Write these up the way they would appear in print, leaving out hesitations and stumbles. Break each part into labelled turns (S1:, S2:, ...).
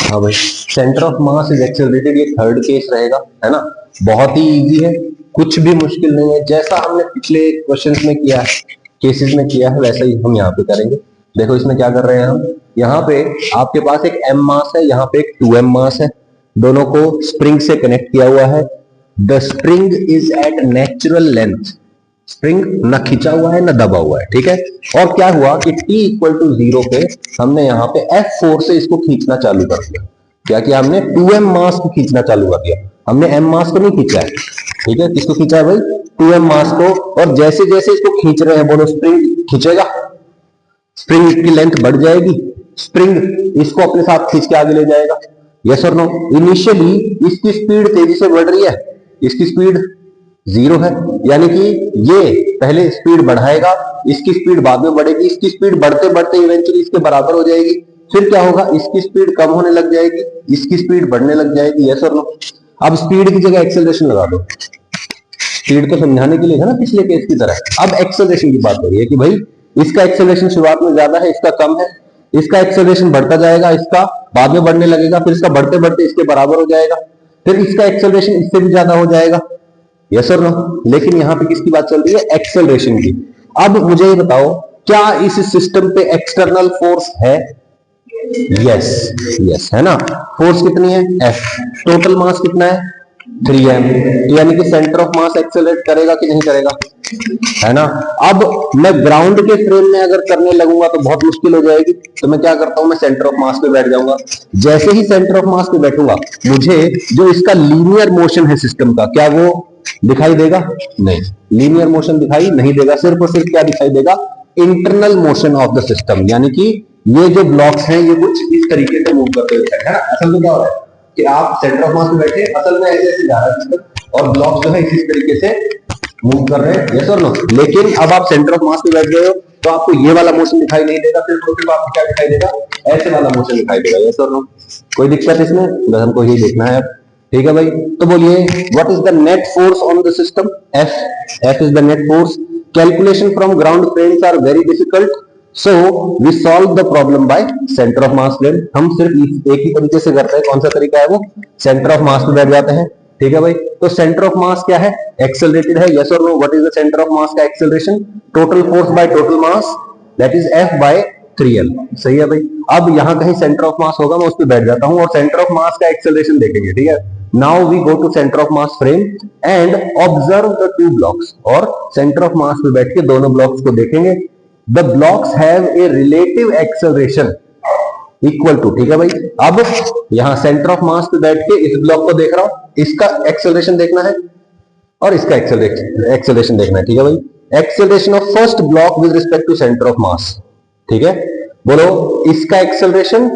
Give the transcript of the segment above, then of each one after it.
S1: हाँ भाई, centre of mass is accelerated, ये थर्ड केस रहेगा, है ना। बहुत ही इजी है, कुछ भी मुश्किल नहीं है, जैसा हमने पिछले क्वेश्चंस में किया है, केसेस में किया है, वैसा ही हम यहाँ पे करेंगे। देखो इसमें क्या कर रहे हैं हम, यहाँ पे आपके पास एक m मास है, यहाँ पे एक 2m मास है, दोनों को स्प्रिंग से कनेक्ट किया हुआ है। The spring is at natural length, spring न खिंचा हुआ है न दबा हुआ है, ठीक है। और क्या हुआ कि t इक्वल टू 0 पे हमने यहाँ पे F फोर्स से इसको खींचना चालू कर दिया। क्या किया हमने, 2m मास को खींचना चालू कर दिया, हमने m मास को नहीं खींचा है, ठीक है। किसको खींचा है भाई, 2m मास को। और जैसे जैसे इसको खींच रहे हैं, बोलो स्प्रिंग खींचेगा, स्प्रिंग की लेंथ बढ़ जाएगी, स्प्रिंग इसको अपने साथ खींच के आगे ले जाएगा, यस और नो। इनिशियली इसकी स्पीड तेजी से बढ़ रही है, इसकी स्पीड 0 है, यानी कि ये पहले स्पीड बढ़ाएगा, इसकी स्पीड बाद में बढ़ेगी, इसकी स्पीड बढ़ते बढ़ते इवेंचुअली इसके बराबर हो जाएगी। फिर क्या होगा, इसकी स्पीड कम होने लग जाएगी, इसकी स्पीड बढ़ने लग जाएगी, यस और नो। अब स्पीड की जगह एक्सेलरेशन लगा दो, स्पीड को समझाने के लिए है ना, पिछले केस की तरह। अब एक्सेलरेशन की बात हो रही है कि भाई इसका एक्सेलरेशन शुरुआत में ज्यादा है, इसका कम है, इसका एक्सेलरेशन बढ़ता जाएगा, इसका बाद में बढ़ने लगेगा, फिर इसका बढ़ते बढ़ते इसके बराबर हो जाएगा, फिर इसका एक्सेलरेशन इससे भी ज्यादा हो जाएगा, यस और नो। लेकिन यहां पे किसकी बात चल रही है, एक्सेलरेशन की। अब मुझे ये बताओ, क्या इस सिस्टम पे एक्सटर्नल फोर्स है, यस यस, है ना। फोर्स कितनी है, F, टोटल मास कितना है 3m, यानी कि सेंटर ऑफ मास एक्सेलरेट करेगा कि नहीं करेगा, है ना। अब मैं ग्राउंड के फ्रेम में अगर करने लगूंगा तो बहुत मुश्किल हो जाएगी, तो मैं क्या करता हूं, मैं सेंटर ऑफ मास पे बैठ जाऊंगा। जैसे ही सेंटर ऑफ मास पे बैठूंगा, मुझे जो इसका लीनियर मोशन है सिस्टम का, क्या वो दिखाई देगा, नहीं, लीनियर मोशन दिखाई नहीं देगा, सिर्फ और सिर्फ क्या दिखाई देगा, internal motion of the system, यानी कि ये जो ब्लॉक्स हैं ये कुछ इस तरीके से मूव करते हुए, है ना। असल में क्या हो रहा है कि आप सेंटर ऑफ मास में बैठे, असल में ऐसे ऐसे जा रहा है सिस्टम, और ब्लॉक जो है इसी तरीके से मूव कर रहे हैं, यस और नो। लेकिन अब आप सेंटर ऑफ मास पे बैठ गए हो, तो आपको ये वाला मोशन दिखाई नहीं देगा, सिर्फ आपको क्या दिखाई देगा, ऐसे वाला मोशन दिखाई देगा, यस और नो। कोई दिक्कत इसमें, बस हमको यही देखना है, ठीक है भाई। तो बोलिए, what is the net force on the system, F is the net force. Calculation from ground frames are very difficult, so we solve the problem by centre of mass frame. हम सिर्फ एक ही तरीके से करते हैं, कौन सा तरीका है वो, सेंटर ऑफ मास पे बैठ जाते हैं, ठीक है भाई। तो सेंटर ऑफ मास क्या है, एक्सेलरेटेड है, यस और no. What is the centre of mass का acceleration, total force by total mass, that is F by 3L, सही है भाई। अब यहां कहीं सेंटर ऑफ मास होगा, मैं उस पर बैठ जाता हूं और सेंटर ऑफ मास का एक्सेलरेशन देखेंगे, ठीक है। Now we go to centre of mass frame and observe the two blocks, और सेंटर ऑफ मास पे बैठ के दोनों ब्लॉक्स को देखेंगे। The blocks have a relative acceleration equal to, ठीक है भाई। अब यहां सेंटर ऑफ मास पे बैठ के इस ब्लॉक को देख रहा हूं, इसका एक्सेलरेशन देखना है और इसका एक्सेलरेशन देखना है, ठीक है भाई। Acceleration of first block with respect to centre of mass, ठीक है। बोलो, इसका acceleration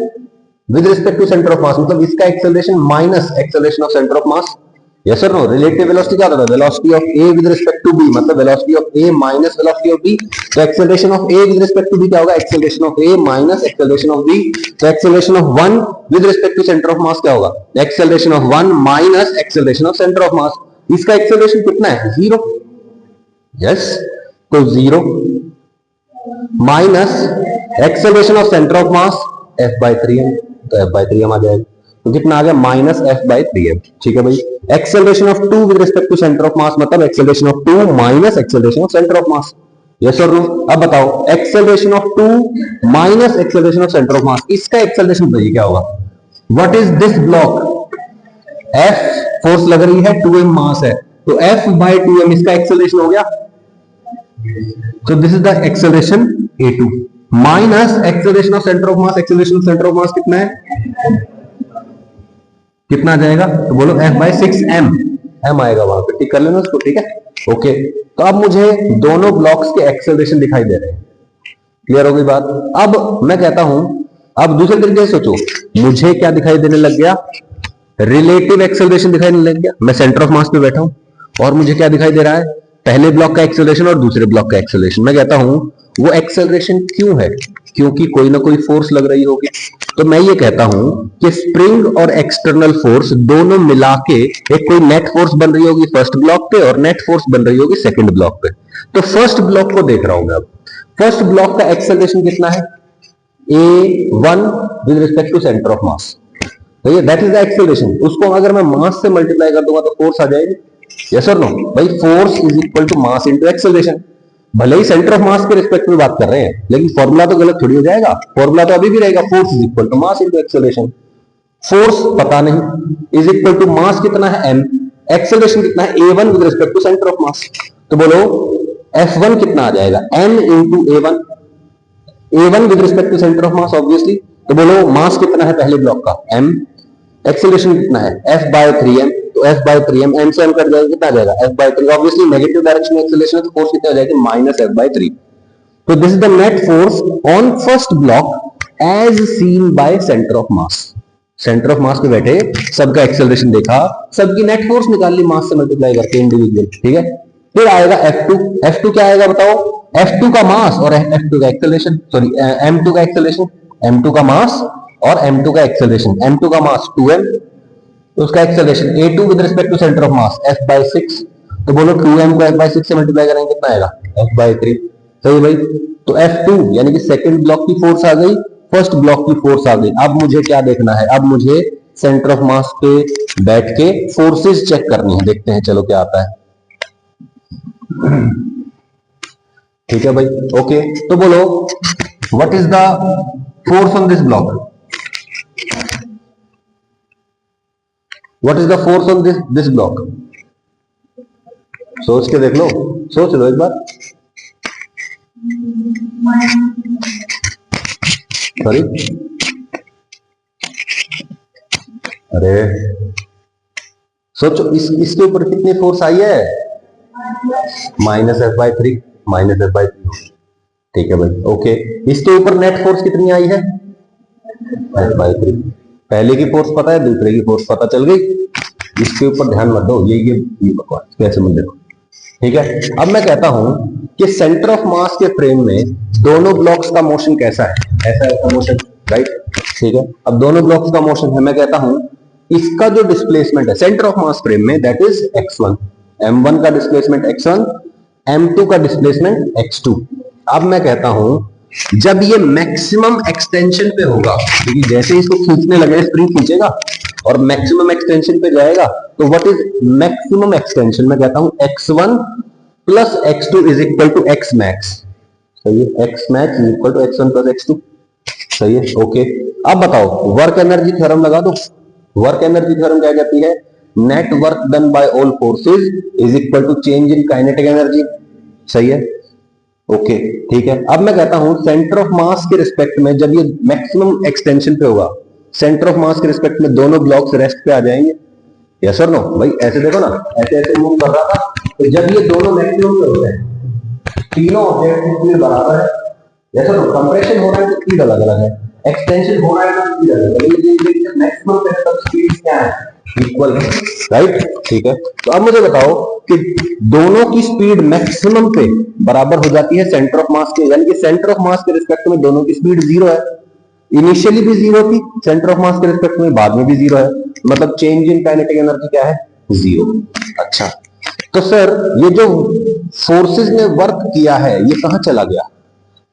S1: with respect to centre of mass, मतलब इसका acceleration minus acceleration of centre of mass, yes और नो। रिलेटिव वेलोसिटी क्या होता है, velocity of A with respect to B, मतलब velocity of A minus velocity of B. तो acceleration of A with respect to B क्या होगा, acceleration of A minus acceleration of B. तो acceleration of 1 with respect to centre of mass क्या होगा, acceleration of 1 minus acceleration of centre of mass. इसका acceleration कितना है, 0, yes. तो 0 minus acceleration of centre of mass F by 3m, तो F by 3m आ जाएगा। तो कितना आ गया, माइनस F by 3m, ठीक है भाई। Acceleration of 2 with respect to centre of mass, मतलब acceleration of 2 minus acceleration of centre of mass, yes और नो। अब बताओ, acceleration of 2 minus acceleration of centre of mass, इसका एक्सेलरेशन बताइए क्या होगा। What is this block, F force लग रही है, 2m मास है, तो F by 2m इसका एक्सेलरेशन हो गया। So this is the acceleration A2 minus acceleration of centre of mass, acceleration of centre of मास कितना है, कितना आ जाएगा, तो बोलो F by 6m, m आएगा वहां पे, ठीक कर लेना उसको, ठीक है, ओके। तो अब मुझे दोनों ब्लॉक्स के एक्सेलरेशन दिखाई दे रहे हैं, क्लियर हो गई बात। अब मैं कहता हूं, अब दूसरे तरीके से सोचो, मुझे क्या दिखाई देने लग गया, रिलेटिव एक्सेलरेशन दिखाई देने लग गया। मैं सेंटर ऑफ मास पे बैठा हूं और मुझे क्या दिखाई दे रहा है, पहले ब्लॉक का एक्सेलरेशन और दूसरे ब्लॉक का एक्सेलरेशन। मैं कहता हूं वो एक्सेलरेशन क्यों है, क्योंकि कोई ना कोई फोर्स लग रही होगी। तो मैं ये कहता हूं कि स्प्रिंग और एक्सटर्नल फोर्स दोनों मिला के एक कोई नेट फोर्स बन रही होगी फर्स्ट ब्लॉक पे और नेट फोर्स बन रही होगी सेकंड ब्लॉक पे। तो फर्स्ट ब्लॉक को देख रहा हूं मैं। अब फर्स्ट ब्लॉक का एक्सेलरेशन कितना है, A1 with respect to centre of mass. तो ये दैट इज द एक्सेलरेशन। उसको अगर मैं मास से मल्टीप्लाई कर दूंगा तो फोर्स आ जाएगी। यस और नो भाई, force is equal to mass into acceleration. भले ही सेंटर ऑफ मास के रिस्पेक्ट में बात कर रहे हैं, लेकिन फॉर्मूला तो गलत थोड़ी हो जाएगा। फॉर्मूला तो अभी भी रहेगा, force is equal to mass into acceleration. Force पता नहीं, इज इक्वल टू मास कितना है m, एक्सेलरेशन कितना है a1 with respect to centre of mass. तो बोलो F1 कितना आ जाएगा, m into a1, a1 with respect to centre of mass obviously. तो बोलो मास कितना है पहले ब्लॉक का, m, एक्सेलरेशन कितना है f बाय 3m, तो f बाय 3m, m से m कट जाएगा, कितना आ जाएगा f by 3, obviously negative direction में एक्सेलरेशन है तो फोर्स कितना आ जाएगी, माइनस f बाय 3। तो this is the net force on first block as seen by centre of mass. Centre of mass पे बैठे सबका एक्सेलरेशन देखा, सबकी नेट फोर्स निकाल ली मास से मल्टीप्लाई करके इंडिविजुअल, ठीक है। फिर आएगा F2, F2 क्या आएगा बताओ, F2 का मास और F2 का एक्सेलरेशन, सॉरी M2 का एक्सेलरेशन, M2 का मास और M2 का एक्सेलरेशन, M2 का मास 2m, तो उसका acceleration A2 with respect to centre of mass f by 6। तो बोलो 2m को f by 6 से मल्टीप्लाई करेंगे कितना आएगा, f by 3। सही भाई, तो F2 यानी कि सेकंड ब्लॉक की फोर्स आ गई, फर्स्ट ब्लॉक की फोर्स आ गई। अब मुझे क्या देखना है, अब मुझे सेंटर ऑफ मास पे बैठ के फोर्सेस चेक करनी है, देखते हैं चलो क्या आता है। ठीक है भाई, ओके। तो बोलो what is the force on this block, what is the force on this block, सोच के देख लो, सोच लो एक बार। सॉरी, अरे सोचो इसके ऊपर कितनी फोर्स आई है, minus f by 3, minus f by 3। ठीक है भाई, ओके। इसके ऊपर नेट फोर्स कितनी आई है, f बाई 3। पहले की फोर्स पता है, दूसरे की फोर्स पता चल गई। इसके ऊपर ध्यान मत दो, ये बकवास कैसे मत देखो, ठीक है। अब मैं कहता हूं कि सेंटर ऑफ मास के फ्रेम में दोनों ब्लॉक्स का मोशन कैसा है, ऐसा ऐसा मोशन, राइट, ठीक है। अब दोनों ब्लॉक्स का मोशन है, मैं कहता हूं इसका जो डिस्प्लेसमेंट है सेंटर ऑफ मास फ्रेम में दैट इज x1, m1 का डिस्प्लेसमेंट x1, m2 का डिस्प्लेसमेंट x2। अब मैं कहता हूं जब ये मैक्सिमम एक्सटेंशन पे होगा, क्योंकि जैसे इसको खींचने लगे स्प्रिंग खींचेगा और मैक्सिमम एक्सटेंशन पे जाएगा, तो व्हाट इज मैक्सिमम एक्सटेंशन, मैं कहता हूं x1 plus x2 is equal to x max. सही है, x max is equal to x1 plus x2। सही है, ओके। अब बताओ वर्क एनर्जी थ्योरम लगा दो। वर्क एनर्जी थ्योरम क्या कहती है, net work done by all forces is equal to change in kinetic energy. सही है, ओके, ठीक है। अब मैं कहता हूं सेंटर ऑफ मास के रिस्पेक्ट में जब ये मैक्सिमम एक्सटेंशन पे होगा, सेंटर ऑफ मास के रिस्पेक्ट में दोनों ब्लॉक्स रेस्ट पे आ जाएंगे। यस और नो भाई, ऐसे देखो ना, ऐसे ऐसे मूव कर रहा था, तो जब ये दोनों मैक्सिमम पे होते हैं, तीनों ऑब्जेक्ट की स्पीड बराबर है। यस और नो, कंप्रेशन हो रहा है तो स्पीड अलग अलग है, एक्सटेंशन हो रहा है तो स्पीड अलग अलग है, मैक्सिमम पे तब स्पीड क्या है, इक्वल है, राइट, ठीक है। तो अब मुझे बताओ कि दोनों की स्पीड मैक्सिमम पे बराबर हो जाती है सेंटर ऑफ मास के, यानी कि सेंटर ऑफ मास के रिस्पेक्ट में दोनों की स्पीड जीरो है। इनिशियली भी जीरो थी सेंटर ऑफ मास के रिस्पेक्ट में, बाद में भी जीरो है, मतलब चेंज इन काइनेटिक एनर्जी क्या है, जीरो। अच्छा, तो सर ये जो फोर्सेस ने वर्क किया है ये कहां चला गया,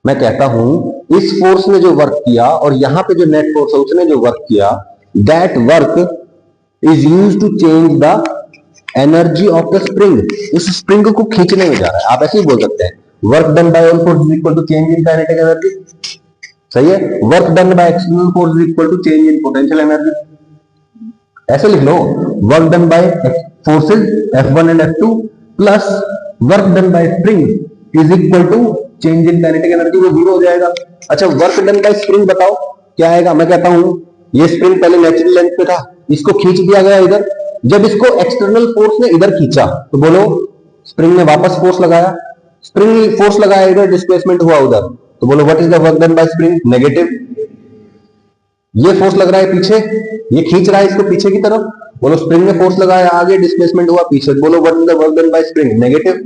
S1: मैं कहता हूं इस फोर्स ने जो वर्क किया और यहां पे जो नेट फोर्स है उसने जो वर्क किया, that work is used to change the energy of the spring. उस स्प्रिंग को खींचने में जा रहा है, आप ऐसे ही बोल सकते हैं, work done by all force is equal to change in kinetic energy. सही है, work done by external force is equal to change in potential energy. ऐसे लिख लो, work done by forces F1 and F2 plus work done by spring is equal to change in kinetic energy, वो zero हो जाएगा। अच्छा, work done by spring बताओ क्या आएगा, मैं कहता हूं ये स्प्रिंग पहले नेचुरल लेंथ पे था, इसको खींच दिया गया इधर, जब इसको एक्सटर्नल फोर्स ने इधर खींचा तो बोलो स्प्रिंग ने वापस फोर्स लगाया, स्प्रिंग फोर्स लगाया इधर, डिस्प्लेसमेंट हुआ उधर, तो बोलो what is the work done by spring, negative. ये फोर्स लग रहा है पीछे, ये खींच रहा है इसको पीछे की तरफ, बोलो स्प्रिंग ने फोर्स लगाया आगे, डिस्प्लेसमेंट हुआ पीछे, बोलो what is the work done by spring, negative.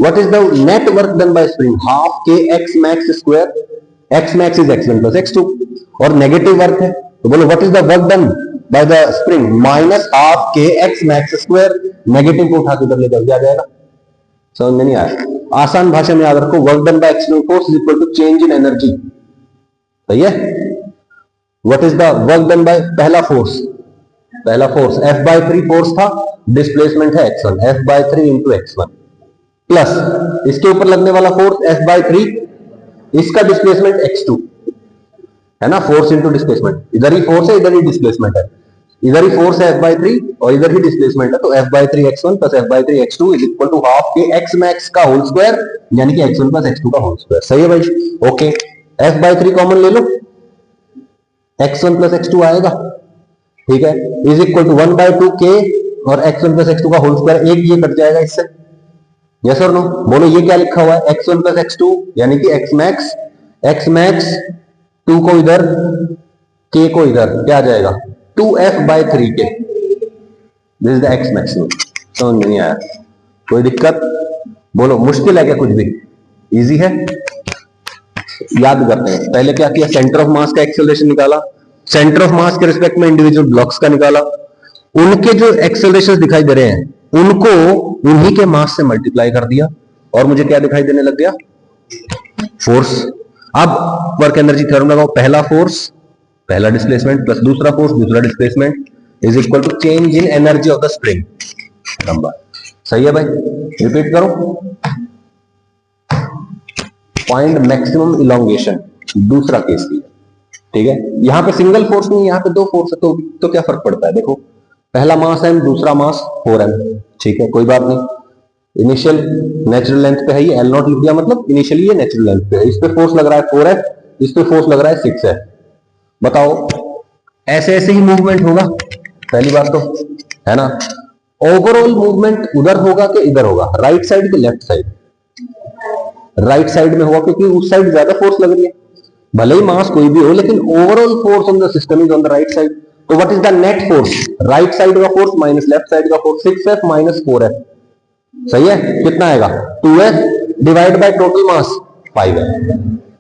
S1: What is the net work done by spring, half के x max square, x max is x1 plus x2, और नेगेटिव वर्क है तो बोलो what is the work done by the spring, minus half के x max square, negative को उठा के उधर ले जाओ, आ जाएगा। समझ में नहीं आया, आसान भाषा में याद रखो, work done by external force is equal to change in energy. सही है, what is the work done by पहला फोर्स F/3 फोर्स था, डिस्प्लेसमेंट है x1, F/3 into x1 plus इसके ऊपर लगने वाला फोर्स F/3, इसका डिस्प्लेसमेंट x2 है ना, फोर्स इंटू डिस्प्लेसमेंट, इधर ही फोर्स है इधर ही डिस्प्लेसमेंट है, इधर ही फोर्स है F/3 और इधर ही डिस्प्लेसमेंट है, तो F/3 x1 plus F/3 x2 is equal to half के x मैक्स का होल स्क्वायर यानी कि x1 प्लस x2 का होल स्क्वायर। सही है भाई, ओके। F/3 कॉमन ले लो, x1 प्लस x2 आएगा, ठीक है, इज इक्वल टू 1/2 k और x1 प्लस x2 का होल स्क्वायर, एक ये कट जाएगा इससे, यस और नो, बोलो ये क्या लिखा हुआ है, x1 प्लस x2 यानी कि x मैक्स 2 को इधर k को इधर, क्या आ जाएगा 2F/3 k, this is the x maximum. समझ नहीं आया, कोई दिक्कत, बोलो मुश्किल है क्या कुछ भी, इजी है। याद करते हैं, पहले क्या किया, सेंटर ऑफ मास का एक्सेलरेशन निकाला, सेंटर ऑफ मास के रिस्पेक्ट में इंडिविजुअल ब्लॉक्स का निकाला, उनके जो एक्सेलरेशंस दिखाई दे रहे हैं उनको उन्हीं के मास से मल्टीप्लाई कर दिया और मुझे क्या दिखाई देने लग गया, फोर्स। अब वर्क एनर्जी थ्योरम लगाओ, पहला फोर्स पहला डिस्प्लेसमेंट प्लस दूसरा फोर्स दूसरा displacement is equal to change in energy of the spring number. सही है भाई, रिपीट करो, फाइंड मैक्सिमम इलोंगेशन, दूसरा केस लिया, ठीक है, यहां पे सिंगल फोर्स नहीं, यहां पे दो फोर्स है, तो क्या फर्क पड़ता है, देखो पहला मास m दूसरा मास 4m, ठीक है, कोई बात नहीं, इनिशियल नेचुरल लेंथ पे है ये, L0 लिख दिया, मतलब इनिशियली ये नेचुरल लेंथ पे है, इस पे फोर्स लग रहा है 4f, इस पे फोर्स लग रहा है 6f, बताओ ऐसे ऐसे ही मूवमेंट होगा, पहली बात तो है ना, ओवरऑल मूवमेंट उधर होगा कि इधर होगा, राइट साइड के लेफ्ट साइड, राइट साइड में होगा क्योंकि उस साइड ज्यादा फोर्स लग रही है, भले ही मास कोई भी हो लेकिन overall force on the system is on the right side. तो what is the net force, right side का फोर्स माइनस लेफ्ट साइड का फोर्स, 6f माइनस 4f, सही है, कितना आएगा 2f divide by total mass 5m,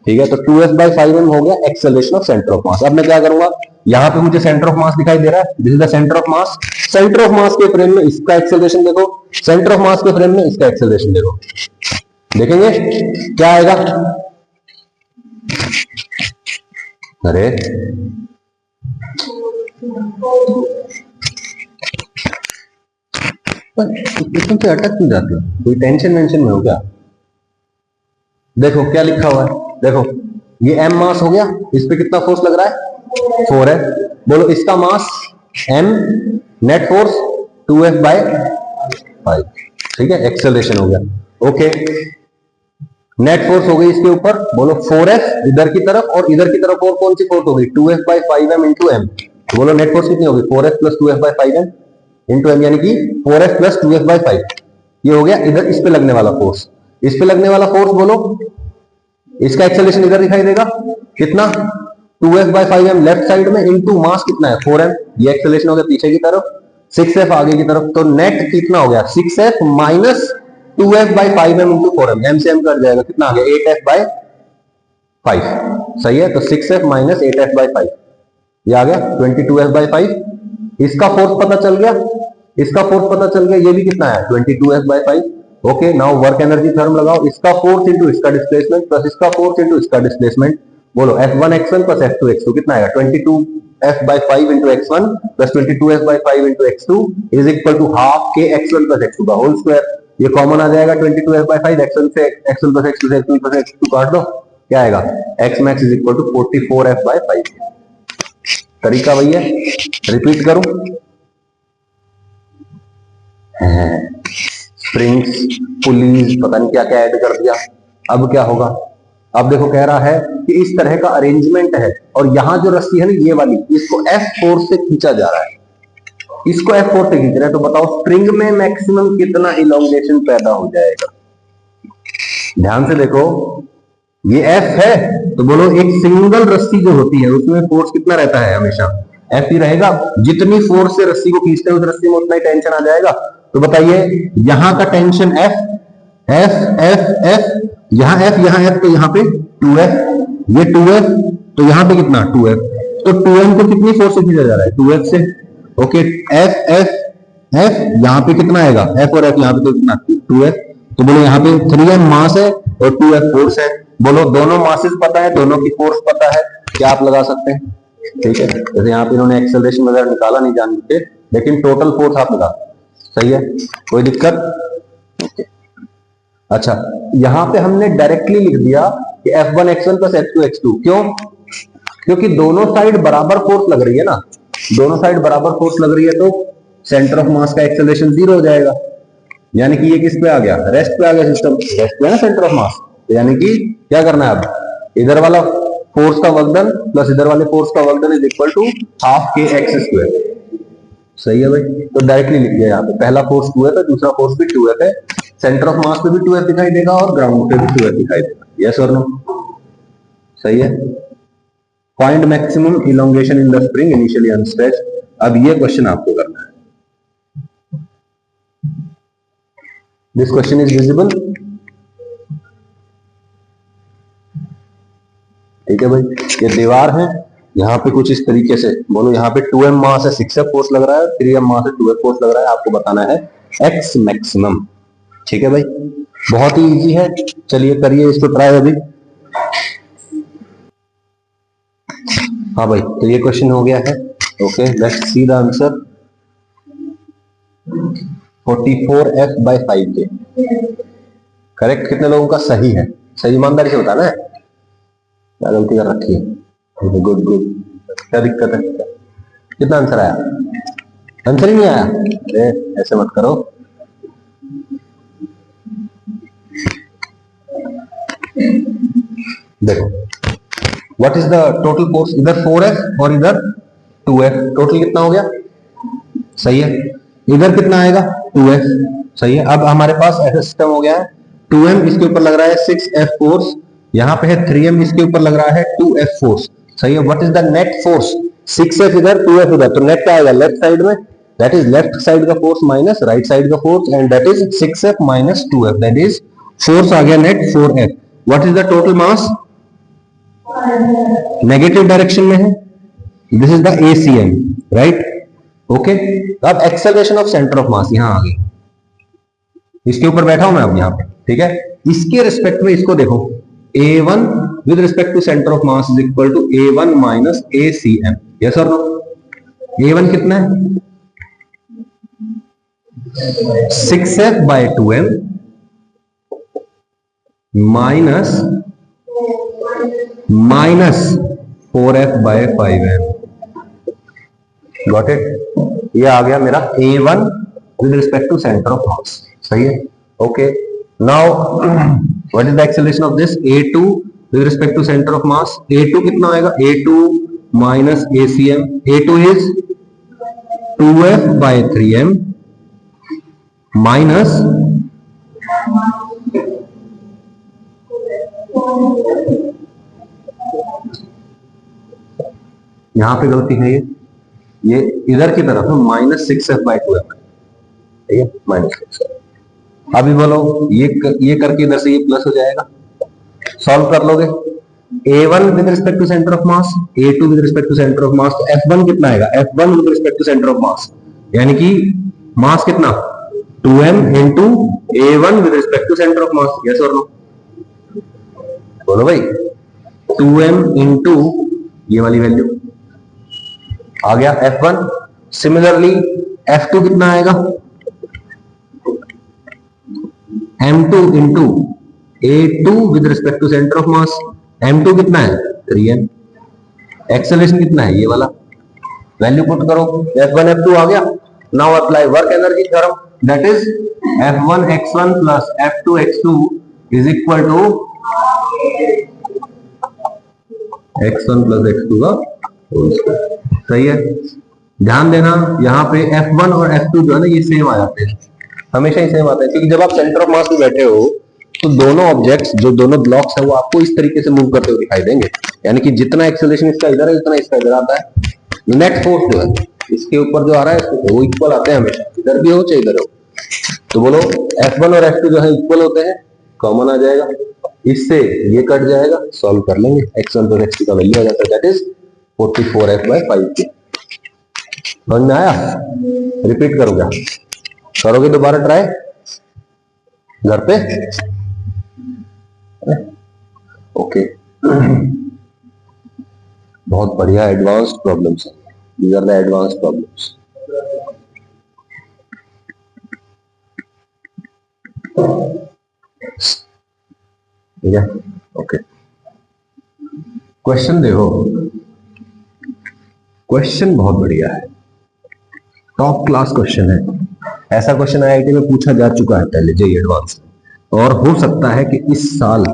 S1: ठीक है, तो 2f बाय 5m हो गया एक्सेलरेशन ऑफ सेंटर ऑफ मास। अब मैं क्या करूंगा, यहां पे मुझे सेंटर ऑफ मास दिखाई दे रहा है, this is the centre of mass, centre of मास के फ्रेम में इसका एक्सेलरेशन देखो, सेंटर ऑफ मास के फ्रेम में इसका एक्सेलरेशन देखो, देखेंगे क्या आएगा, अरे इसमें से अटक क्यों जाती है, कोई टेंशन वेंशन में हो क्या, देखो क्या लिखा हुआ है, देखो ये m मास हो गया, इस पे कितना फोर्स लग रहा है 4 है, बोलो इसका मास m, नेट फोर्स 2f/5, ठीक है, एक्सेलरेशन हो गया, ओके, नेट फोर्स हो गई इसके ऊपर, बोलो 4f इधर की तरफ और इधर की तरफ और कौन सी फोर्स हो गई 2f/5m इंटू m, बोलो नेट फोर्स कितनी होगी 4f plus 2f/5m into m, यानी कि 4f प्लस 2f/5, ये हो गया इधर इस पे लगने वाला फोर्स, इस पे लगने वाला फोर्स बोलो, इसका एक्सेलरेशन इधर दिखाई देगा कितना 2f/5m लेफ्ट साइड में इंटू मास कितना है 4m, ये एक्सेलरेशन हो गया पीछे की तरफ, 6f आगे की तरफ, तो नेट कितना हो गया 6f minus 2f/5m into 4m, m से m कट जाएगा, कितना आ गया 8f/5, सही है, तो 6f माइनस 8f/5, ये आ गया 22f/5, इसका फोर्स पता चल गया, इसका फोर्स पता चल गया, ये भी कितना है 22f/5, okay, now work energy theorem लगाओ, इसका फोर्स इंटू इसका डिस्प्लेसमेंट प्लस इसका फोर्स इंटू इसका डिस्प्लेसमेंट, बोलो F1 x1 plus F2 x2 कितना आएगा 22f/5 into x1 plus 22f/5 into x2 is equal to half के x1 प्लस x2 का होल स्क्वायर, ये कॉमन आ जाएगा 22f/5, x1 से x1 प्लस x2 से x2 प्लस x2 काट दो, क्या आएगा x max is equal to 44f/5, तरीका वही है, रिपीट करूं, स्प्रिंग्स पुलीज पता नहीं क्या क्या ऐड कर दिया, अब क्या होगा, अब देखो कह रहा है कि इस तरह का अरेंजमेंट है और यहां जो रस्सी है ना ये वाली, इसको F4 से खींचा जा रहा है, इसको F4 से खींच रहे हैं, तो बताओ स्प्रिंग में मैक्सिमम कितना इलोंगेशन पैदा हो जाएगा, ध्यान से देखो, ये F है, तो बोलो एक सिंगल रस्सी जो होती है उसमें फोर्स कितना रहता है हमेशा F ही रहेगा, जितनी फोर्स से रस्सी को खींचते हैं उस रस्सी में उतना ही टेंशन आ जाएगा, तो बताइए यहां का tension F, F F F, यहां F तो यहां पे 2F, ये 2F, तो यहां पे कितना 2F, तो 2M को कितनी फोर्स से खींचा जा रहा है 2F से, ओके, F F F, यहां पे कितना आएगा F और F, यहां पे तो कितना 2F, तो बोलो यहाँ पे 3M मास है और 2F फोर्स है, बोलो दोनों मासेस पता है, दोनों की फोर्स पता है, क्या आप लगा सकते हैं, ठीक है, जैसे यहाँ पे इन्होंने एक्सेलरेशन वगैरह निकाला नहीं जान के, लेकिन टोटल फोर्स आप निकाल, सही है, कोई दिक्कत? अच्छा, यहां पे हमने डायरेक्टली लिख दिया कि F1x1 प्लस F2x2, क्यों? क्योंकि दोनों साइड बराबर फोर्स लग रही है ना, दोनों साइड बराबर फोर्स लग रही है तो सेंटर ऑफ मास का एक्सेलरेशन 0 हो जाएगा, यानी कि ये किस पे आ गया, रेस्ट पे आ गया, सिस्टम रेस्ट पे है ना सेंटर ऑफ मास, यानी कि क्या करना है अब, इधर वाला फोर्स का वर्क डन प्लस इधर वाले फोर्स का work done is equal to half के एक्स स्क्वायर, सही है भाई। तो डायरेक्टली लिख दिया यहाँ पे, पहला फोर्स 2F है, दूसरा फोर्स भी 2F है, सेंटर ऑफ मास पे भी 2F दिखाई देगा और ग्राउंड पे भी 2F दिखाई देगा, यस और नो, सही है। Find maximum elongation in the spring initially unstretched, अब ये क्वेश्चन आपको करना है, दिस क्वेश्चन इज विजिबल, ठीक है भाई। ये दीवार है, यहाँ पे कुछ इस तरीके से बोलो, यहाँ पे 2m मास है, 6f फोर्स लग रहा है, 3m मास है, 2f फोर्स लग रहा है, आपको बताना है x मैक्सिमम, ठीक है भाई, बहुत ही इजी है, चलिए करिए इसको ट्राई अभी। हाँ भाई, तो ये क्वेश्चन हो गया है, okay, let's see the answer, 44f/5k correct, कितने लोगों का सही है, सही ईमानदारी से बताना है, क्या गलती कर रखी है, गुड गुड, क्या दिक्कत है, कितना आंसर आया, आंसर ही नहीं आया, अरे ऐसे मत करो, देखो what is the total force, इधर 4f और इधर 2f, टोटल कितना हो गया, सही है, इधर कितना आएगा 2f, सही है। अब हमारे पास ऐसा सिस्टम हो गया है, 2m इसके ऊपर लग रहा है 6f फोर्स, यहाँ पे है 3m इसके ऊपर लग रहा है 2f फोर्स, सही है। What is the net force, 6f इधर 2f उधर, तो नेट क्या आएगा लेफ्ट साइड में, दैट इज लेफ्ट साइड का फोर्स माइनस राइट साइड का force, and that is 6f minus 2f, that is force आ गया net 4f। What is the total mass, negative direction में है, this is the ACM, right, okay. अब acceleration of centre of mass यहां आ गई, इसके ऊपर बैठा हूं मैं अब यहाँ पे, ठीक है, इसके रिस्पेक्ट में इसको देखो, A1 with respect to centre of mass is equal to A1 minus ACM, yes और नो, A1 कितना है 6f/2m minus 4f/5m, got it, ये आ गया मेरा A1 with respect to centre of mass, सही है, okay. Now what is the acceleration of this, A2 with respect to centre of mass, A2 कितना आएगा, A2 minus ACM, A2 is 2f/3m minus यहां पे गलती है, ये इधर की तरफ है माइनस 6f/2m, ठीक है, माइनस 6। अभी बोलो ये करके इधर से ये प्लस हो जाएगा, सॉल्व कर लोगे, A1 with respect to centre of mass, A2 with respect to centre of mass, तो F1 कितना आएगा, F1 with respect to centre of mass, यानी कि मास कितना 2m into A1 with respect to centre of mass, yes और no, बोलो भाई, 2m into ये वाली वैल्यू आ गया F1, सिमिलरली F2 कितना आएगा, M2 into A2 with respect to centre of mass, M2 कितना है 3m, एक्सेलरेशन कितना है ये वाला, वैल्यू पुट करो, F1 F2 आ गया, now apply work energy theorem, that is F1 x1 plus F2 x2 is equal to x1 plus x2 का होल स्क्वायर, सही है। ध्यान देना यहाँ पे F1 और F2 जो है ना ये सेम आ जाते हैं, हमेशा ही सेम आते हैं, क्योंकि जब आप सेंटर ऑफ मास में बैठे हो तो दोनों ऑब्जेक्ट्स जो दोनों ब्लॉक्स है वो आपको इस तरीके से मूव करते हुए दिखाई देंगे, यानी कि जितना एक्सेलरेशन इसका इधर है उतना इसका इधर आता है, नेट फोर्स जो है इसके ऊपर जो आ रहा है वो इक्वल आते हैं हमेशा, इधर भी हो चाहे इधर हो, तो बोलो F1 और F2 जो है इक्वल होते हैं, कॉमन आ जाएगा, इससे ये कट जाएगा, सॉल्व कर लेंगे, x1 प्लस x2 का वैल्यू आ जाता है, दैट इज 44f/5k, समझ में आया, रिपीट करो, क्या करोगे दोबारा ट्राई घर पे, ओके। बहुत बढ़िया एडवांस्ड प्रॉब्लम्स है, these are the advanced problems. ठीक है, ओके। क्वेश्चन देखो, क्वेश्चन बहुत बढ़िया है, टॉप क्लास क्वेश्चन है। ऐसा क्वेश्चन आईआईटी में पूछा जा चुका है पहले जेईई एडवांस, और हो सकता है कि इस साल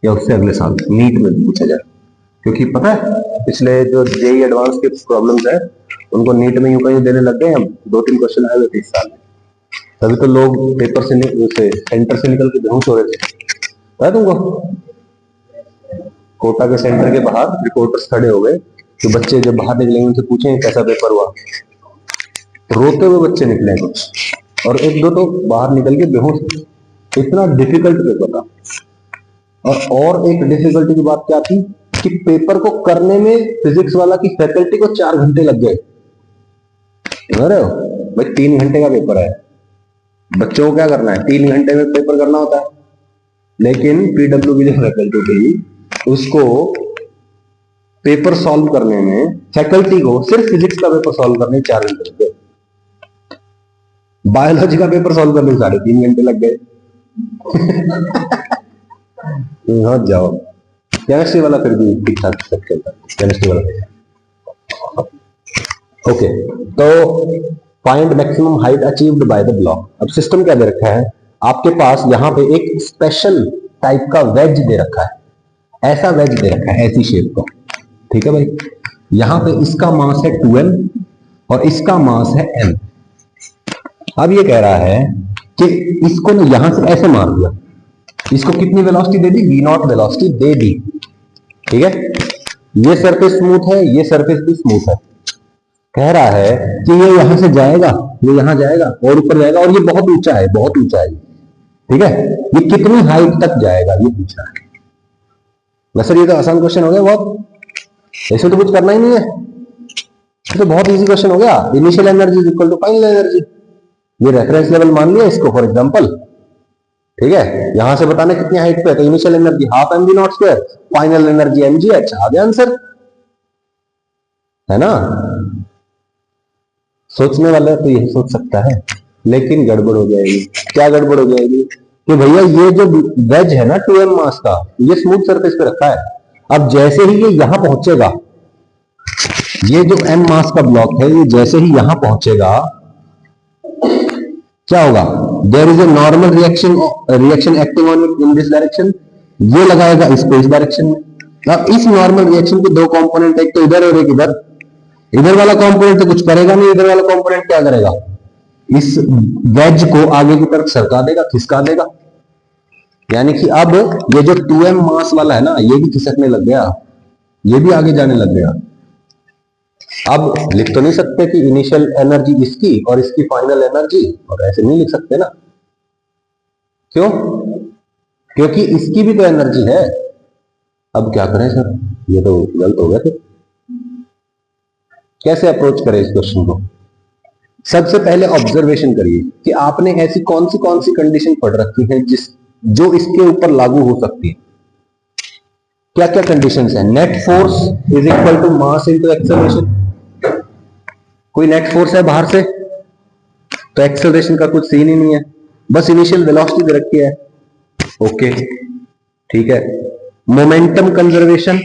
S1: या उससे अगले साल नीट में पूछा जाए, क्योंकि पता है पिछले जो जेईई एडवांस के प्रॉब्लम्स है उनको नीट में यूं कहीं देने लग गए हम, 2-3 क्वेश्चन आए हुए थे इस साल में, तभी तो लोग पेपर से सेंटर से निकल के बेहोश हो रहे थे। पता है तुमको, कोटा के सेंटर के बाहर रिपोर्टर्स खड़े हो गए, तो बच्चे जब बाहर निकलेंगे उनसे पूछेंगे कैसा पेपर हुआ, रोते हुए बच्चे निकले कुछ, और 1-2 तो बाहर निकल के बेहोश। इतना डिफिकल्ट पेपर था। और एक डिफिकल्टी की बात क्या थी कि पेपर को करने में फिजिक्स वाला की फैकल्टी को 4 घंटे लग गए। समझ रहे हो भाई, 3 घंटे का पेपर है, बच्चों को क्या करना है, 3 घंटे में पेपर करना होता है, लेकिन पीडब्ल्यूबी जो फैकल्टी थी उसको पेपर सॉल्व करने में, फैकल्टी को सिर्फ फिजिक्स का पेपर सॉल्व करने में 4 घंटे लग गए, बायोलॉजी का पेपर सॉल्व करने में 3.5 घंटे लग गए। तो जाओ, केमिस्ट्री वाला फिर भी ठीक ठाक सब चलता है, केमिस्ट्री वाला। ओके, तो find maximum height achieved by the block. अब सिस्टम क्या दे रखा है आपके पास, यहां पे एक स्पेशल टाइप का वेज दे रखा है, ऐसा वेज दे रखा है, ऐसी शेप का। ठीक है भाई, यहां पे इसका मास है 2m और इसका मास है m। अब ये कह रहा है कि इसको ना यहां से ऐसे मार दिया, इसको कितनी वेलोसिटी दे दी, v0 वेलोसिटी दे दी। ठीक है, ये सरफेस स्मूथ है, ये सरफेस भी स्मूथ है। कह रहा है कि ये यहां से जाएगा, ये यहां जाएगा और ऊपर जाएगा, और ये बहुत ऊंचा है, बहुत ऊंचा है। ठीक है, ये कितनी हाइट तक जाएगा ये पूछा है। वैसे ये तो आसान क्वेश्चन हो गया बहुत, ऐसे तो कुछ करना ही नहीं है, तो बहुत इजी क्वेश्चन हो गया। Initial energy is equal to final energy, ये रेफरेंस लेवल मान लिया इसको फॉर एग्जांपल। ठीक है, यहां से बताना कितनी हाइट पे है, तो initial energy half M we naught square, final energy m g h. आ गया आंसर, है ना। सोचने वाला तो यही सोच सकता है, लेकिन गड़बड़ हो जाएगी। क्या गड़बड़ हो जाएगी कि भैया ये जो वेज है ना 2m मास का, ये स्मूथ सरफेस पे रखा है। अब जैसे ही ये यहां पहुंचेगा, ये जो m मास का ब्लॉक है, ये जैसे ही यहां पहुंचेगा क्या होगा, there is a normal reaction acting on it in this direction. ये लगाएगा इसको इस डायरेक्शन में। अब इस नॉर्मल रिएक्शन के 2 कंपोनेंट, एक तो इधर और एक इधर। इधर वाला कंपोनेंट तो कुछ करेगा नहीं, इधर वाला कंपोनेंट क्या करेगा, इस वेज को आगे की तरफ सरका देगा, खिसका देगा। यानी कि अब ये जो 2m मास वाला है ना, ये भी खिसकने लग गया, ये भी आगे जाने लग गया। अब लिख तो नहीं सकते कि इनिशियल एनर्जी इसकी और इसकी फाइनल एनर्जी, और ऐसे नहीं लिख सकते ना। क्यों, क्योंकि इसकी भी तो एनर्जी है। अब क्या करें सर, ये तो गलत हो गया। फिर कैसे अप्रोच करें इस क्वेश्चन को। सबसे पहले ऑब्जर्वेशन करिए कि आपने ऐसी कौन सी कंडीशन पढ़ रखी है जो इसके ऊपर लागू हो सकती है। क्या क्या कंडीशंस है, net force is equal to mass into acceleration. कोई नेट फोर्स है बाहर से, तो एक्सेलरेशन का कुछ सीन ही नहीं है, बस इनिशियल वेलोसिटी दे रखी है। ओके ठीक है, मोमेंटम कंजर्वेशन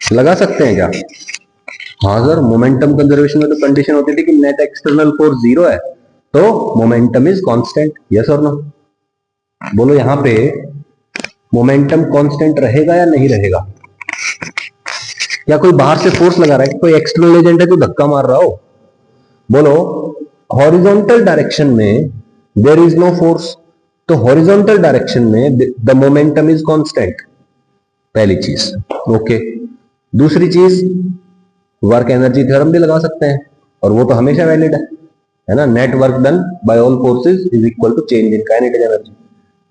S1: लगा सकते हैं क्या। हाँ सर, मोमेंटम कंजर्वेशन में तो कंडीशन होती थी कि नेट एक्सटर्नल फोर्स 0 है, तो मोमेंटम इज कांस्टेंट। यस और नो, बोलो यहां पे मोमेंटम कांस्टेंट रहेगा या नहीं रहेगा। या कोई बाहर से फोर्स लगा रहा है, कोई एक्सटर्नल एजेंट है तो धक्का मार रहा हो। बोलो हॉरिजॉन्टल डायरेक्शन में देयर इज नो फोर्स, तो हॉरिजॉन्टल डायरेक्शन में द मोमेंटम इज कांस्टेंट, पहली चीज। ओके, दूसरी चीज वर्क एनर्जी थ्योरम भी लगा सकते हैं, और वो तो हमेशा वैलिड है ना, net work done by all forces is equal to change in kinetic energy.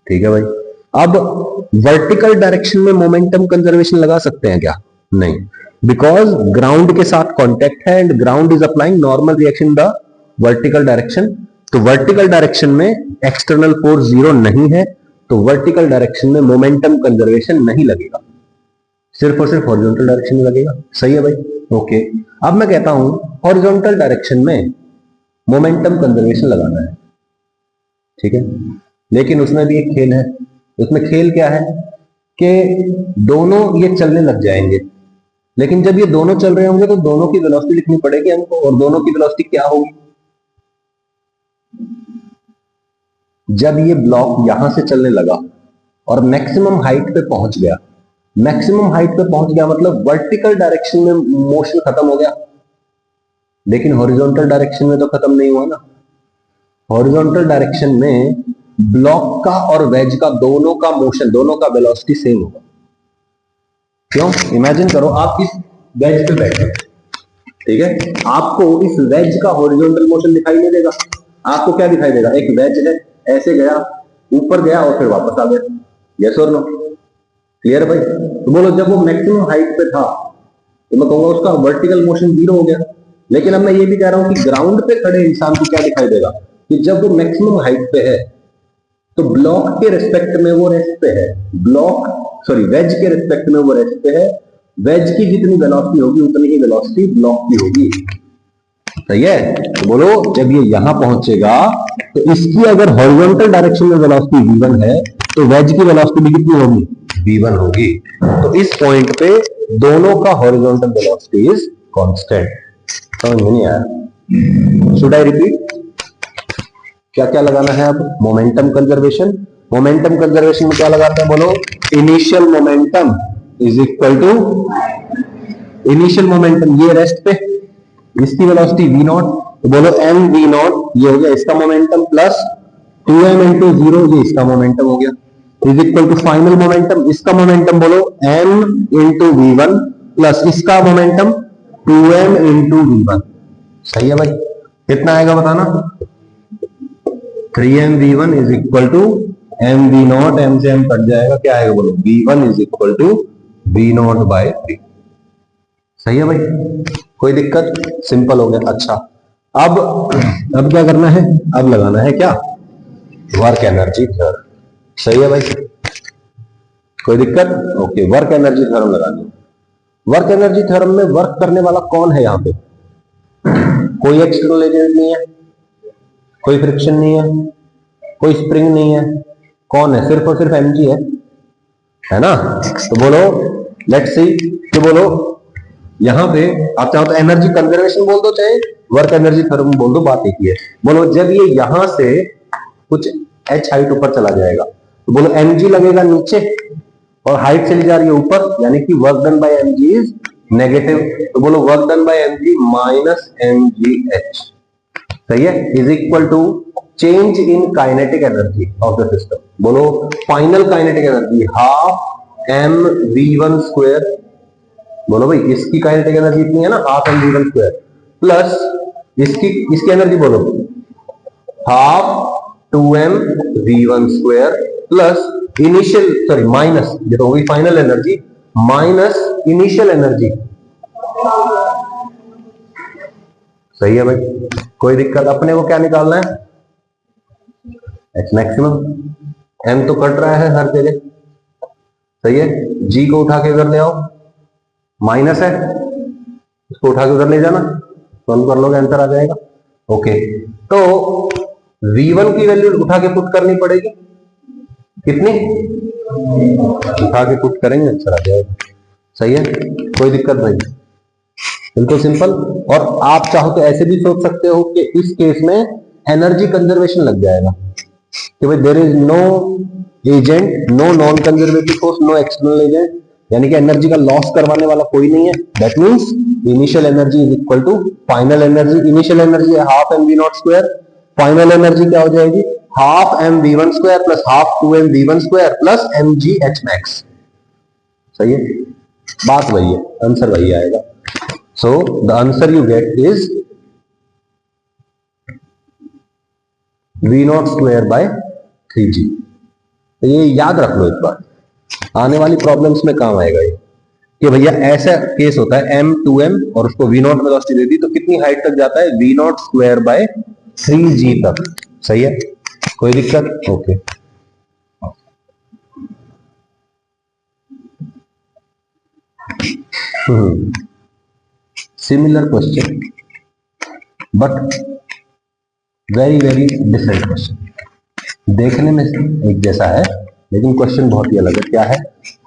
S1: ठीक है भाई, अब वर्टिकल डायरेक्शन में मोमेंटम कंजर्वेशन लगा सकते हैं क्या, नहीं, बिकॉज ग्राउंड के साथ कॉन्टेक्ट है and ground is applying normal reaction the vertical direction. तो वर्टिकल डायरेक्शन में एक्सटर्नल फोर्स 0 नहीं है, तो वर्टिकल डायरेक्शन में मोमेंटम कंजर्वेशन नहीं लगेगा। सिर्फ और सिर्फ हॉरिजॉन्टल डायरेक्शन में लगेगा। सही है भाई, ओके। अब मैं कहता हूं हॉरिजॉन्टल डायरेक्शन में मोमेंटम कंजर्वेशन लगाना है, ठीक है। लेकिन उसमें भी एक खेल है। उसमें खेल क्या है कि दोनों ये चलने लग जाएंगे, लेकिन जब ये दोनों चल रहे होंगे तो दोनों की वेलोसिटी लिखनी पड़ेगी हमको, और दोनों की वेलोसिटी क्या होगी? जब ये ब्लॉक यहां से चलने लगा और मैक्सिमम हाइट पे पहुंच गया, मैक्सिमम हाइट पे पहुंच गया मतलब वर्टिकल डायरेक्शन में मोशन खत्म हो गया, लेकिन हॉरिजॉन्टल डायरेक्शन में तो खत्म नहीं हुआ ना। हॉरिजॉन्टल डायरेक्शन में ब्लॉक का और वेज का दोनों का मोशन, दोनों का वेलोसिटी सेम होगा। क्यों? इमेजिन करो आप इस वेज पे बैठे, ठीक है, आपको इस वेज का हॉरिजॉन्टल मोशन दिखाई नहीं देगा। आपको क्या दिखाई देगा? एक वेज है, ऐसे गया, ऊपर गया और फिर वापस आ गया। यस और नो? क्लियर भाई? तो बोलो, जब वो मैक्सिमम हाइट पे था तो मैं कहूंगा उसका वर्टिकल मोशन 0 हो गया। लेकिन अब मैं ये भी कह रहा हूं कि ग्राउंड पे खड़े इंसान को क्या दिखाई देगा कि जब वो मैक्सिमम हाइट पे है तो ब्लॉक के रिस्पेक्ट में वो रेस्ट पे है, वेज के रिस्पेक्ट में वो रेस्ट पे है। वेज की जितनी वेलोसिटी होगी उतनी ही वेलोसिटी ब्लॉक की होगी। सही है? तो बोलो, जब ये यहां पहुंचेगा तो इसकी अगर हॉरिजॉन्टल डायरेक्शन में वेलोसिटी v1 है तो वेज की वेलोसिटी भी कितनी होगी? v1 होगी। तो इस पॉइंट पे दोनों का हॉरिजॉन्टल वेलोसिटी इज कांस्टेंट। समझ में नहीं आया? Should I repeat? क्या क्या लगाना है अब? Momentum conservation. मोमेंटम कंजर्वेशन में क्या लगाते हैं? बोलो, initial momentum is equal to, initial momentum ये रेस्ट पे, इसकी वेलोसिटी v नॉट, तो बोलो m v नॉट ये हो गया इसका मोमेंटम, प्लस 2m इंटू 0 ये इसका मोमेंटम हो गया, is equal to final momentum, इसका मोमेंटम बोलो m इंटू v1 प्लस इसका मोमेंटम 2m इंटू v1। सही है भाई? कितना आएगा बताना? 3m v1 is equal to m v naught, m से m कट जाएगा, क्या आएगा बोलो? v1 is equal to v naught by 3। सही है भाई? कोई दिक्कत? सिंपल हो गया। अच्छा, अब क्या करना है? अब लगाना है क्या? Work energy theorem. सही है भाई? कोई दिक्कत? ओके, वर्क एनर्जी थ्योरम लगानी। वर्क एनर्जी थ्योरम में वर्क करने वाला कौन है? यहां पे कोई एक्सटर्नल एजेंट नहीं है, कोई फ्रिक्शन नहीं है, कोई स्प्रिंग नहीं है। कौन है? सिर्फ और सिर्फ mg है ना? तो बोलो, लेट्स सी कि बोलो यहां पे आप चाहो तो एनर्जी कंजर्वेशन बोल दो, चाहे वर्क एनर्जी थ्योरम बोल दो, बात एक ही है। बोलो, जब ये यहां से कुछ h हाइट ऊपर चला जाएगा तो बोलो mg लगेगा नीचे और हाइट चली जा रही है ऊपर, यानी कि work done by mg is negative. तो बोलो work done by mg minus mgh, सही है, is equal to change in kinetic energy of the system. बोलो final kinetic energy half m v1 square. बोलो भाई, इसकी काइनेटिक एनर्जी इतनी है ना, half m v1 square, plus इसकी एनर्जी बोलो half 2m v1 square, plus initial minus, ये तो होगी final energy, minus initial energy. सही है भाई? कोई दिक्कत? अपने को क्या निकालना है? H maximum. m तो कट रहा है हर जगह, सही है, g को उठा के उधर ले आओ, माइनस है, इसको उठा के उधर ले जाना, सॉल्व कर लोगे आंसर आ जाएगा। ओके, तो v1 की वैल्यू उठा के पुट करनी पड़ेगी, कितनी? उठा के पुट करेंगे आंसर आ जाएगा। सही है? कोई दिक्कत नहीं, बिल्कुल सिंपल। और आप चाहो तो ऐसे भी सोच सकते हो कि इस केस में एनर्जी कंजर्वेशन लग जाएगा कि भाई there is no agent, no non conservative force, no external agent, यानी कि एनर्जी का लॉस करवाने वाला कोई नहीं है। That means initial energy is equal to final energy. Initial energy है half M we naught square, final energy क्या हो जाएगी? Half M V one square plus half 2m v1 square plus mg h max. सही है? बात वही है, answer वही आएगा। So the answer you get is v naught square by 3g। तो ये याद रख लो एक बार, आने वाली प्रॉब्लम्स में काम आएगा ये कि भैया ऐसा केस होता है m2m और उसको v नॉट वेलोसिटी दे दी तो कितनी हाइट तक जाता है? v naught square by 3g तक। सही है? कोई दिक्कत? Okay. Similar question but very very different question. देखने में एक जैसा है लेकिन क्वेश्चन बहुत ही अलग है। क्या है?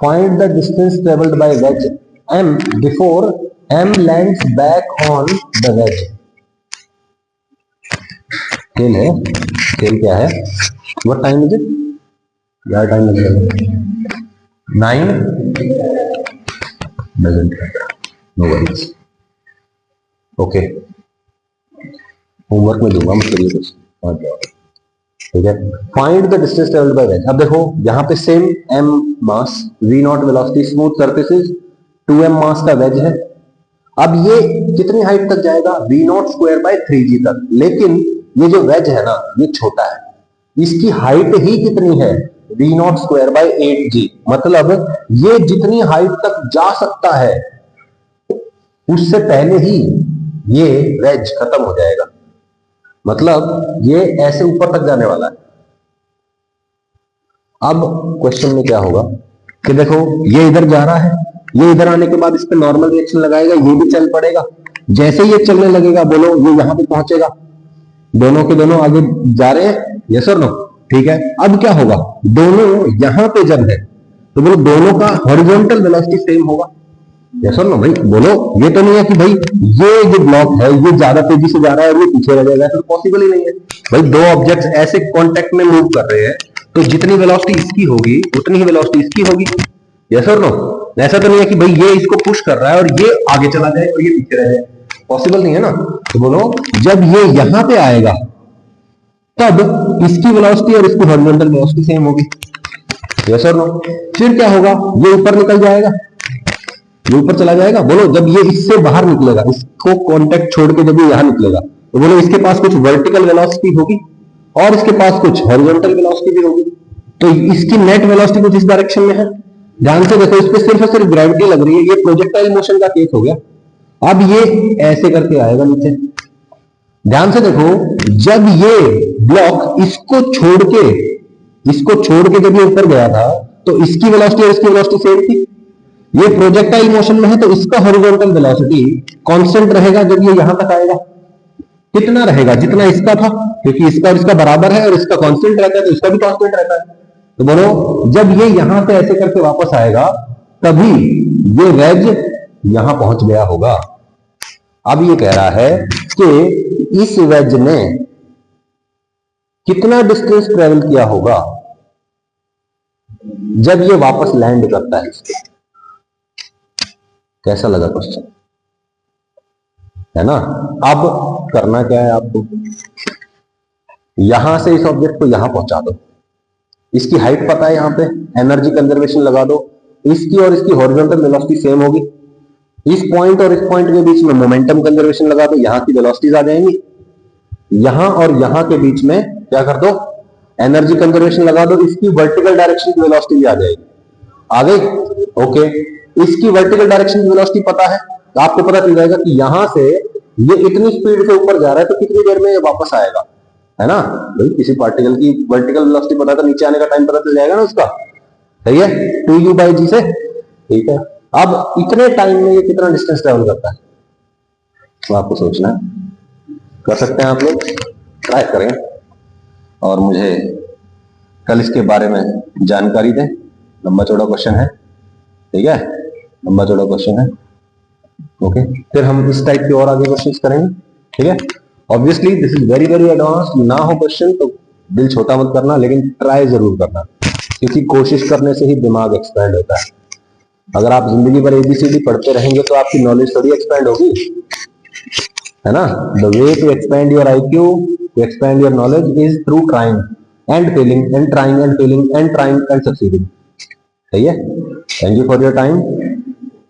S1: Find the distance travelled by wedge m before m lands back on the wedge. खेल है, खेल क्या है? व्हाट टाइम इज इट यार? टाइम लग जाएगा 9 doesn't matter, no worries. Okay, homework में दूंगा मैं चलिए कुछ, ठीक है। Find the distance travelled by wedge. अब देखो यहाँ पे same m mass, v naught velocity, smooth surfaces, 2m mass का वेज है। अब ये कितनी हाइट तक जाएगा? v naught square by 3g तक। लेकिन ये जो वेज है ना, ये छोटा है, इसकी हाइट ही कितनी है? v naught square bye 8g। मतलब ये जितनी हाइट तक जा सकता है उससे पहले ही ये वेज खत्म हो जाएगा। मतलब ये ऐसे ऊपर तक जाने वाला है। अब क्वेश्चन में क्या होगा कि देखो ये इधर जा रहा है, ये इधर आने के बाद इस पे नॉर्मल रिएक्शन लगाएगा, ये भी चल पड़ेगा। जैसे ये चलने लगेगा बोलो ये यहां पे पहुंचेगा। दोनों के दोनों आगे जा रहे हैं, यस और नो? ठीक है। अब क्या होगा? दोनों यहां पे जब है तो बोलो दोनों का हॉरिजॉन्टल वेलोसिटी सेम होगा, यस और नो भाई? बोलो ये तो नहीं है कि भाई ये जो ब्लॉक है ये ज्यादा तेजी से जा रहा है और ये पीछे रह जाएगा, तो पॉसिबल ही नहीं है भाई। दो ऑब्जेक्ट्स ऐसे कांटेक्ट में मूव कर रहे हैं तो जितनी वेलोसिटी इसकी होगी उतनी ही वेलोसिटी इसकी होगी, यस और नो? ऐसा तो नहीं है कि भाई ये इसको पुश कर रहा है और ये आगे चला जाए और ये पीछे रह जाए, पॉसिबल नहीं है ना। तो बोलो जब ये यहां पे आएगा तब इसकी वेलोसिटी और इसकी हॉरिजॉन्टल वेलोसिटी सेम होगी, यस और नो? फिर क्या होगा? ये ऊपर निकल जाएगा, ये ऊपर चला जाएगा। बोलो जब ये इससे बाहर निकलेगा, इसको कांटेक्ट छोड़ के जब ये यहां निकलेगा तो बोलो इसके पास कुछ वर्टिकल वेलोसिटी होगी और इसके पास कुछ हॉरिजॉन्टल वेलोसिटी भी होगी। तो इसकी नेट वेलोसिटी कुछ इस डायरेक्शन में है। ध्यान से देखो, इस पे सिर्फ और सिर्फ ग्रेविटी लग रही है, ये प्रोजेक्टाइल मोशन का केस हो गया। अब ये ऐसे करके आएगा नीचे। ध्यान से देखो, जब ये ब्लॉक इसको छोड़ के जब ये ऊपर गया था तो इसकी वेलोसिटी और इसकी वेलोसिटी सेम थी। ये प्रोजेक्टाइल मोशन में है तो इसका हॉरिजॉन्टल वेलोसिटी कांस्टेंट रहेगा जब ये यहां तक आएगा। कितना रहेगा? जितना इसका था, क्योंकि इसका और इसका बराबर है और इसका कांस्टेंट रहता है तो इसका भी कांस्टेंट रहता है। तो बोलो जब ये यहां से ऐसे करके वापस आएगा तभी ये वेज यहां पहुंच गया होगा। अब ये कह रहा है कि इस वेज ने कितना डिस्टेंस ट्रेवल किया होगा जब ये वापस लैंड करता है इसके। कैसा लगा क्वेश्चन? है ना? अब करना क्या है आपको? यहां से इस ऑब्जेक्ट को यहां पहुंचा दो, इसकी हाइट पता है, यहां पे एनर्जी कंजर्वेशन लगा दो, इसकी और इसकी हॉरिजॉन्टल वेलोसिटी सेम होगी। इस पॉइंट और इस पॉइंट के बीच में मोमेंटम कंजर्वेशन लगा दो, यहां की वेलोसिटीज आ जाएंगी। यहां और यहां के बीच में क्या कर दो? एनर्जी कंजर्वेशन लगा दो, इसकी वर्टिकल डायरेक्शन की वेलोसिटी भी आ जाएगी। आ गई? ओके। इसकी वर्टिकल डायरेक्शन की वेलोसिटी पता है तो आपको पता चल जाएगा कि यहां से ये इतनी स्पीड से ऊपर जा रहा है तो कितनी देर में ये वापस आएगा, है ना भाई? किसी पार्टिकल की वर्टिकल वेलोसिटी पता है तो नीचे आने का टाइम पता चल जाएगा ना उसका, सही है? 2u/g से, ठीक है। अब इतने टाइम में ये कितना डिस्टेंस ट्रेवल करता है तो आपको सोचना है। कर सकते हैं आप लोग, ट्राई करें और मुझे कल इसके बारे में जानकारी दें। लंबा चौड़ा क्वेश्चन है, ठीक है? लंबा चौड़ा क्वेश्चन है। ओके, फिर हम इस टाइप के और आगे क्वेश्चंस करेंगे, ठीक है? Obviously this is very very advance. ना हो क्वेश्चन तो दिल छोटा मत करना, लेकिन ट्राई जरूर करना, क्योंकि कोशिश करने से ही दिमाग एक्सपैंड होता है। अगर आप जिंदगी भर ABCD पढ़ते रहेंगे तो आपकी नॉलेज थोड़ी एक्सपैंड होगी, है ना? The way to expand your IQ, to expand your knowledge is through trying and failing and trying and failing and trying and succeeding, सही है? Thank you for your time.